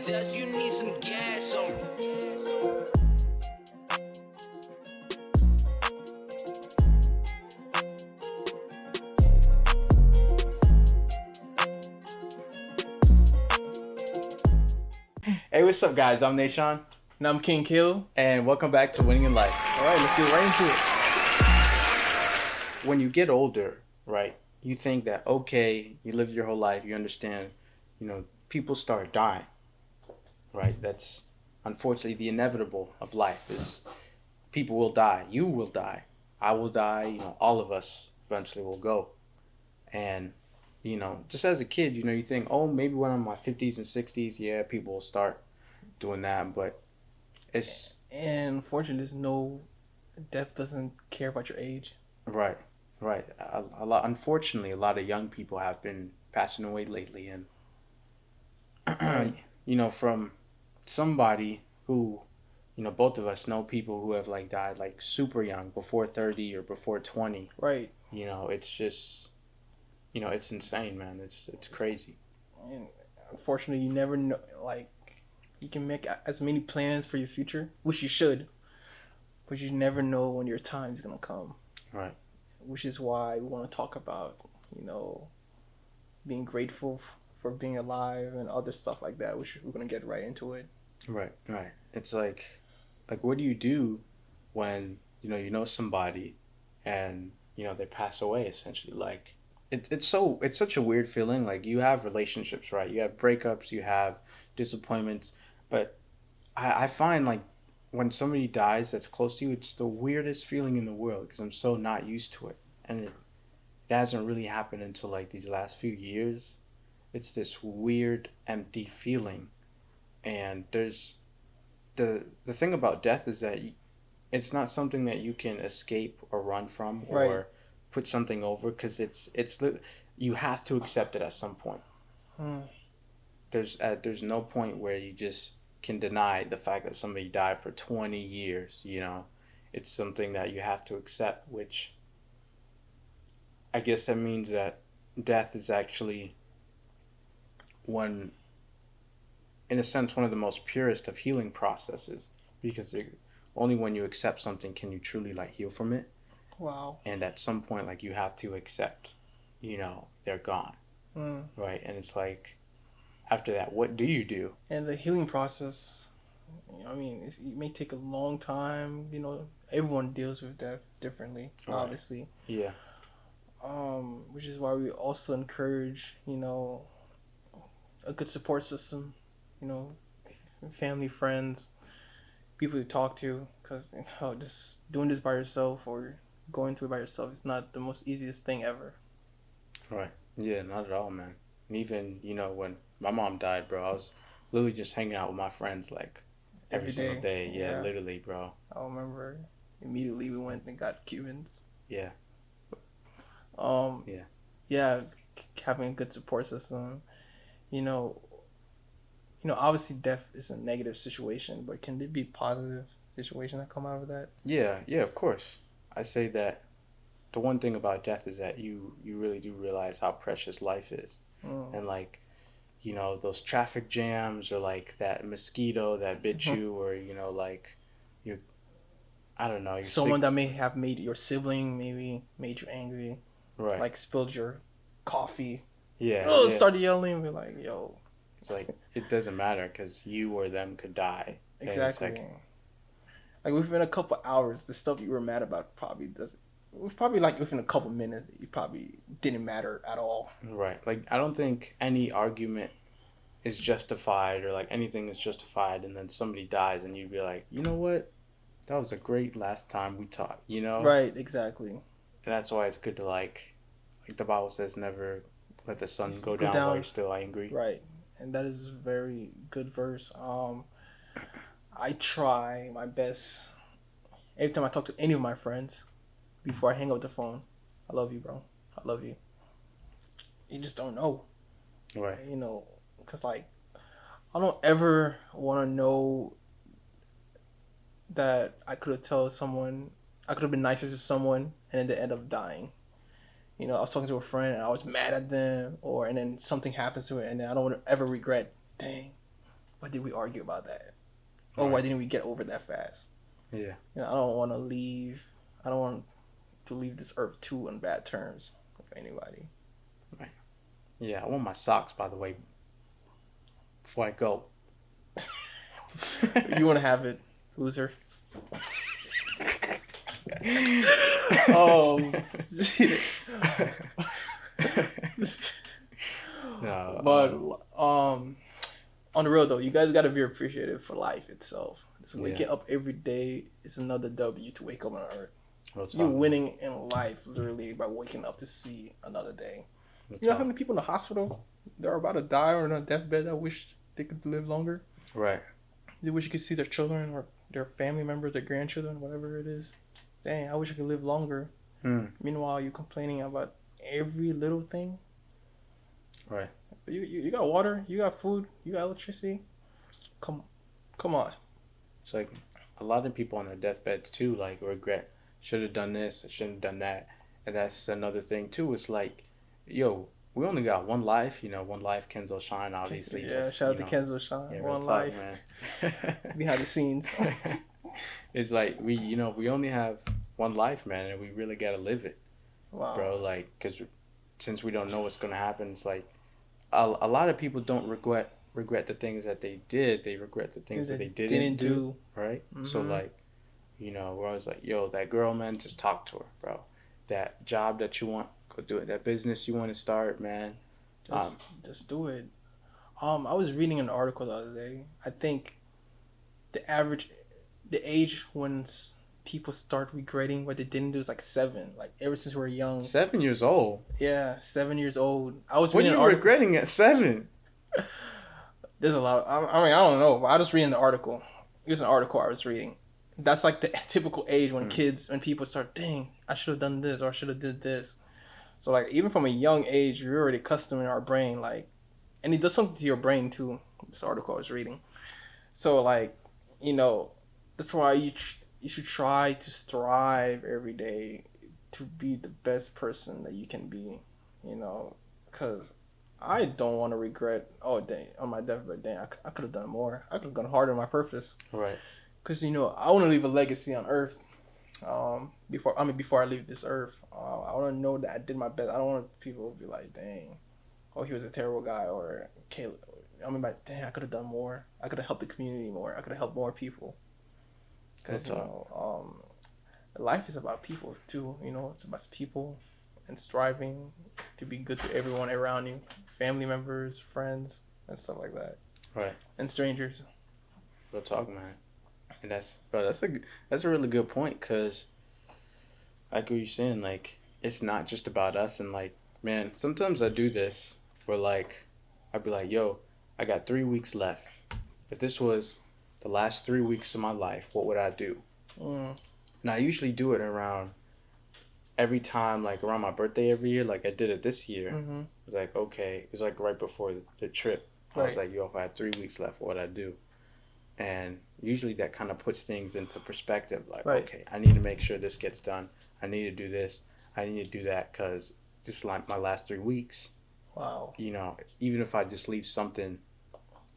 success, you need some gas on. Hey, what's up, guys? I'm Nashawn, And I'm King Kill. and welcome back to Winning in Life. All right, let's get right into it. When you get older, right, you think that, okay, you lived your whole life, you understand, people start dying, right? That's unfortunately the inevitable of life is people will die. You will die. I will die. All of us eventually will go. And, just as a kid, you think, oh, maybe when I'm in my 50s and 60s, yeah, people will start doing that, but it's And unfortunately, death doesn't care about your age. right, right. A lot. Unfortunately, a lot of young people have been passing away lately, and Right. from somebody who, both of us know people who have like died like super young, before 30 or before 20. Right. It's just, it's insane, man. It's crazy. And unfortunately, you never know. Like, you can make as many plans for your future, which you should, but you never know when your time is going to come. Right. Which is why we want to talk about, being grateful for being alive and other stuff like that, which we're going to get right into it. Right. Right. It's like what do you do when you know somebody and they pass away essentially? Like it's such a weird feeling. Like, you have relationships, right? You have breakups, you have disappointments, but I find like when somebody dies that's close to you, it's the weirdest feeling in the world because I'm so not used to it, and it hasn't really happened until like these last few years. It's this weird empty feeling, and there's the thing about death is that it's not something that you can escape or run from or Right. put something over, because you have to accept it at some point. Hmm. There's no point where you just can deny the fact that somebody died for 20 years. It's something that you have to accept, which I guess that means that death is actually one, in a sense, one of the most purest of healing processes, because only when you accept something can you truly like heal from it. Wow. And at some point, like, you have to accept they're gone. Hmm. Right. And it's like, after that, what do you do? And the healing process, it may take a long time. Everyone deals with death differently, Right. obviously. Yeah. Which is why we also encourage, a good support system, you know, family, friends, people to talk to, because just doing this by yourself or going through it by yourself is not the most easiest thing ever. Right. Yeah, not at all, man. And even, when my mom died, bro, I was literally just hanging out with my friends like every single day. Yeah, Yeah. literally, bro. I remember immediately we went and got Cubans. Yeah. Um, Yeah. yeah, having a good support system. You know, obviously death is a negative situation, but can there be positive situation that come out of that? Yeah, yeah, of course. I say that the one thing about death is that you really do realize how precious life is. Mm. And like, those traffic jams, or like that mosquito that bit Mhm. you, or like you I don't know, you're Someone sick. that may have made your sibling maybe made you angry, Right. like spilled your coffee. Yeah, Oh, yeah. started yelling. Be like, yo, It's like it doesn't matter because you or them could die. And it's exactly. Like within a couple hours, the stuff you were mad about probably doesn't. It was probably like within a couple minutes, you probably didn't matter at all. right. Like, I don't think any argument is justified, or like anything is justified, and then somebody dies and you'd be like, you know what? That was a great last time we talked. Right, exactly. And that's why it's good to like the Bible says, never let the sun It's go go down while down. you're still angry. Right, and that is a very good verse. I try my best every time I talk to any of my friends before I hang up the phone. I love you, bro. I love you. You just don't know, Right. because like I don't ever want to know that I could have been nicer to someone, and then they end up dying. I was talking to a friend and I was mad at them, and then something happens to it, and then I don't want to ever regret. Dang, why did we argue about that? Or why didn't we get over that fast? Yeah. You know, I don't want to leave. I don't want to leave this earth too on bad terms with anybody. Right. Yeah, I want my socks, by the way, before I go. You want to have it, loser. Oh. No, But on the road though, you guys gotta be appreciative for life itself. So waking up every day is another W to wake up on earth. You're winning in life literally by waking up to see another day. You know how many people in the hospital they're about to die or on a deathbed that wish they could live longer? Right. They wish you could see their children or their family members, their grandchildren, whatever it is. Dang, I wish I could live longer. Meanwhile, you're complaining about every little thing. Right. You got water, you got food, you got electricity. Come on. It's like a lot of people on their deathbeds too, like regret, should have done this, I shouldn't have done that. And that's another thing too. It's like, yo, we only got one life, one life, Kenzo Shine, obviously. Yeah, shout out to Kenzo Shine. Yeah, one life. Man. Behind the scenes. It's like we only have one life, man, and we really gotta live it. Wow. Bro, like, because since we don't know what's gonna happen, it's like a lot of people don't regret the things that they did. They regret the things that they didn't do. Right? Mm-hmm. So like, we're always like, yo, that girl, man, just talk to her, bro. That job that you want, go do it. That business you want to start, man, just do it. I was reading an article the other day. I think the age when people start regretting what they didn't do is like 7. Like ever since we're young. 7 years old. Yeah, 7 years old. I was. What are you regretting at 7? There's a lot. I mean, I don't know. But I was reading the article. It was an article I was reading. That's like the typical age when when people start, dang, I should have done this or I should have did this. So like even from a young age, we're already accustomed in our brain, like, and it does something to your brain too. This article I was reading. So like, that's why you should try to strive every day to be the best person that you can be, because I don't want to regret, oh, dang, on my deathbed, dang, I could have done more. I could have gone harder on my purpose. Right. Because, I want to leave a legacy on Earth before I leave this Earth. I want to know that I did my best. I don't want people to be like, dang, oh, he was a terrible guy, or, Caleb. Dang, I could have done more. I could have helped the community more. I could have helped more people. Because, life is about people, too. It's about people and striving to be good to everyone around you. Family members, friends, and stuff like that. Right. And strangers. Real talk, man. And that's a really good point, because like what you're saying, like, it's not just about us. And like, man, sometimes I do this where like I'd be like, yo, I got 3 weeks left. If this was the last 3 weeks of my life, what would I do? And I usually do it around every time, like around my birthday every year. Like I did it this year. It was like, okay, it was like right before the trip. I was like, yo, if I had 3 weeks left, what would I do? And usually that kind of puts things into perspective. Like, okay, I need to make sure this gets done. I need to do this. I need to do that, because this is like my last 3 weeks. Wow. Even if I just leave something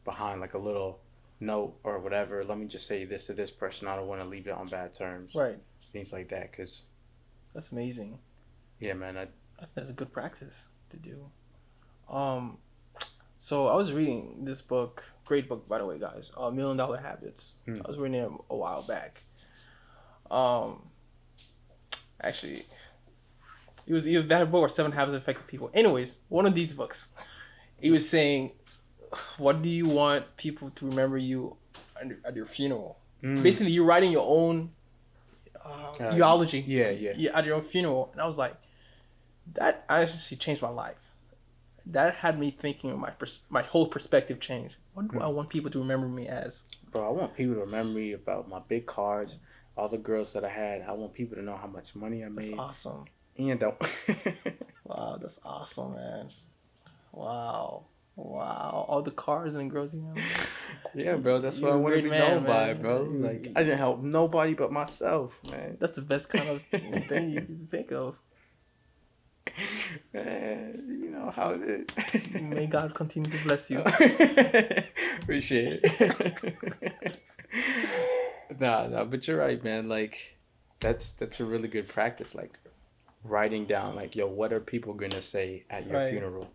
behind, like a little note or whatever, let me just say this to this person. I don't want to leave it on bad terms. Right. Things like that, because... That's amazing. Yeah, man. I think that's a good practice to do. So I was reading this book, great book, by the way, guys, $1 Million Habits. I was reading it a while back. Actually, it was either that book or 7 Habits of Effective People. Anyways, one of these books, he was saying, what do you want people to remember you at your funeral? Basically, you're writing your own eulogy. Yeah. At your own funeral. And I was like, that actually changed my life. That had me thinking of my whole perspective changed. What do I want people to remember me as? Bro, I want people to remember me about my big cars, all the girls that I had. I want people to know how much money I made. That's awesome. And don't. Wow, that's awesome, man. Wow. All the cars and girls you know. Yeah, bro, that's what I want to be known by, bro. Like, I didn't help nobody but myself, man. That's the best kind of thing you can think of. Man, how it is. May God continue to bless you. Appreciate it. Nah, but you're right, man. Like, that's a really good practice. Like, writing down, like, yo, what are people gonna say at your Right. funeral?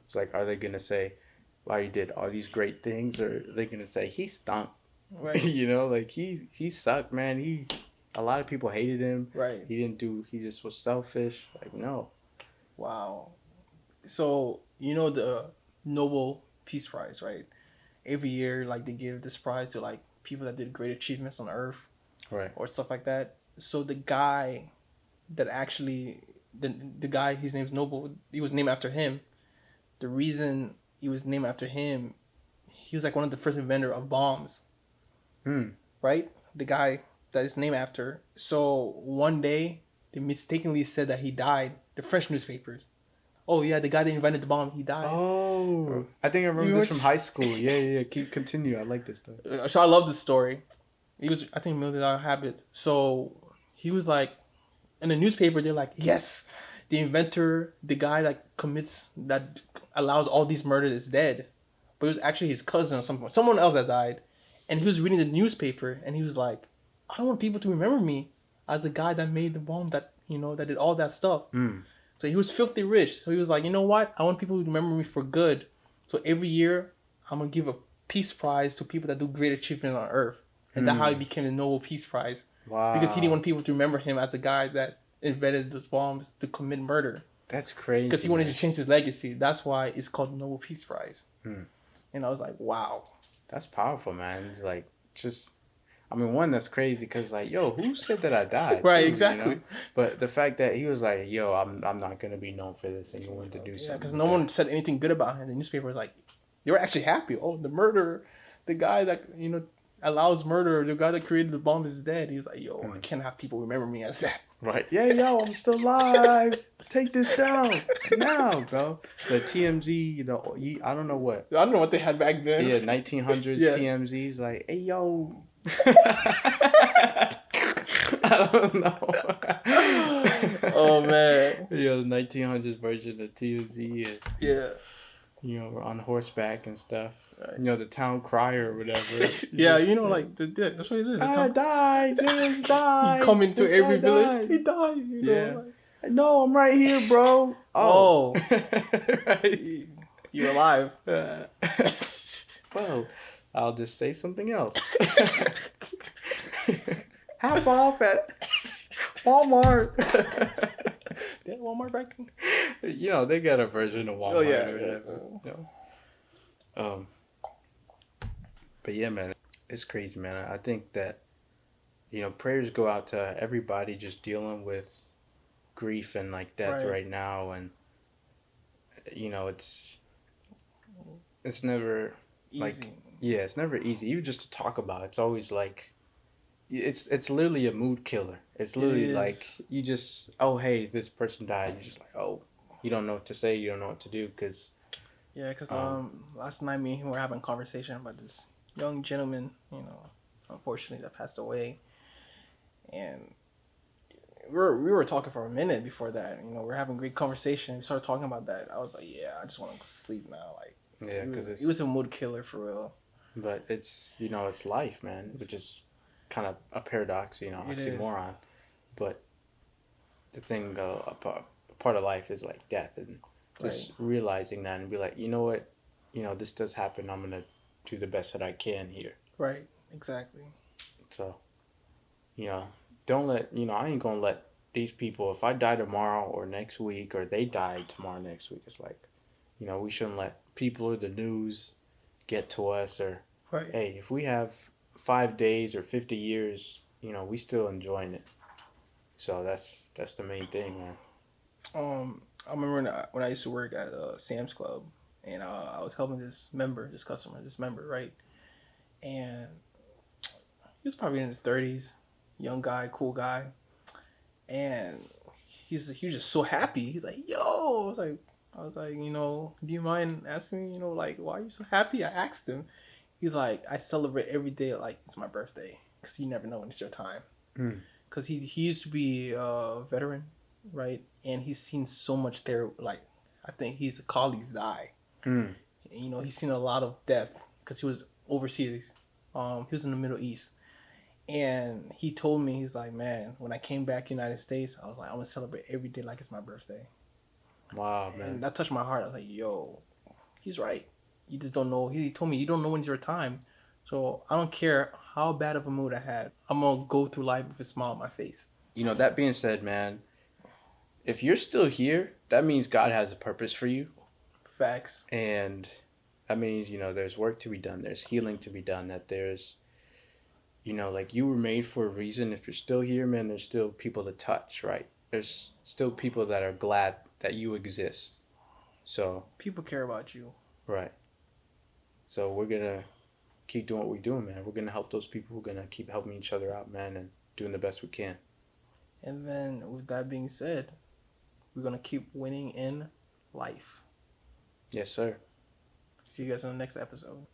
It's like, are they gonna say, wow, you did all these great things, or are they gonna say he stunk? Right. You know, like he sucked, man. A lot of people hated him. Right. He just was selfish. Like, no. Wow. So, you know the Nobel Peace Prize, right? Every year, like, they give this prize to, like, people that did great achievements on Earth Right. or stuff like that. So the guy that actually, the guy, his name's Nobel, he was named after him. The reason he was named after him, he was, like, one of the first inventor of bombs, right? The guy that is named after. So one day, they mistakenly said that he died. The French newspapers. Oh yeah, the guy that invented the bomb, he died. Oh, I think I remember You this watch- from high school. Yeah. Continue. I like this stuff. So I love this story. He was, I think, Million Dollar Habits. So he was like, in the newspaper, they're like, yes, the inventor, the guy that allows all these murders is dead. But it was actually his cousin or someone else that died. And he was reading the newspaper and he was like, I don't want people to remember me as the guy that made the bomb that did all that stuff. So he was filthy rich. So he was like, you know what? I want people to remember me for good. So every year, I'm going to give a peace prize to people that do great achievements on Earth. And that's how he became the Nobel Peace Prize. Wow. Because he didn't want people to remember him as a guy that invented those bombs to commit murder. That's crazy. Because he wanted to change his legacy. That's why it's called the Nobel Peace Prize. And I was like, wow. That's powerful, man. It's like, just, I mean, one, that's crazy because, like, yo, who said that I died? Right, too, exactly. You know? But the fact that he was like, yo, I'm not going to be known for this, and he wanted to do Yeah, something. because no one said anything good about him. The newspaper was like, they were actually happy. Oh, the murderer, the guy that, allows murder, the guy that created the bomb is dead. He was like, yo, I can't have people remember me as that. Right. Yeah, yo, I'm still alive. Take this down now, bro. The TMZ, I don't know what. I don't know what they had back then. Yeah, 1900s Yeah. TMZ's like, hey, yo. I don't know. Oh, man. Yo, the 1900s version of TMZ, and, Yeah. we're on horseback and stuff. Right. The town crier or whatever. Yeah, like, that's what it is. I died. Just died. He come into This every guy village. died. He died. Yeah. Like, No, I'm right here, bro. Oh. Right. You're alive. Well, I'll just say something else. Half off at Walmart. Yeah, Walmart back then. They got a version of Walmart. Oh, yeah, or whatever. But yeah, man, it's crazy, man. I think that, prayers go out to everybody just dealing with grief and like death Right. right now, and it's never like Easy. it's never easy. Even just to talk about, it's always like it's literally a mood killer. It's literally is. like you just, oh, hey, this person died. You're just like, oh, you don't know what to say, you don't know what to do, because Yeah, because last night me and him were having a conversation about this young gentleman, unfortunately that passed away, and we were talking for a minute before that. We were having a great conversation. We started talking about that. I was like, yeah, I just want to go sleep now. Like, yeah, because it was a mood killer for real. but it's it's life, man, which is kind of a paradox, It oxymoron. But the thing, a part of life is like death, and just realizing that and be like, you know what, this does happen. I'm gonna do the best that I can here. Right. Exactly. So, don't let I ain't gonna let these people, if I die tomorrow or next week, or they die tomorrow next week, it's like, we shouldn't let people or the news get to us, or Right. hey, if we have 5 days or 50 years, we still enjoying it. So that's the main thing, man. I remember when I used to work at Sam's Club, and I was helping this member, right? And he was probably in his 30s, young guy, cool guy, and he was just so happy. He's like, "Yo," I was like, do you mind asking me, like, why are you so happy? I asked him. He's like, I celebrate every day like it's my birthday, because you never know when it's your time. Because he used to be a veteran, right? And he's seen so much there. Like, I think he's a colleague's eye. Mm. You know, he's seen a lot of death because he was overseas. He was in the Middle East, and he told me, he's like, man, when I came back to the United States, I was like, I'm gonna celebrate every day like it's my birthday. Wow, man. And that touched my heart. I was like, yo, he's right. You just don't know. He told me, you don't know when's your time. So I don't care how bad of a mood I had. I'm going to go through life with a smile on my face. You know, that being said, man, if you're still here, that means God has a purpose for you. Facts. And that means, you know, there's work to be done. There's healing to be done. That there's, you know, like you were made for a reason. If you're still here, man, there's still people to touch, right? There's still people that are glad that you exist. So, People care about you. right. So we're going to keep doing what we're doing, man. We're going to help those people. We're going to keep helping each other out, man, and doing the best we can. And then, with that being said, we're going to keep winning in life. Yes, sir. See you guys in the next episode.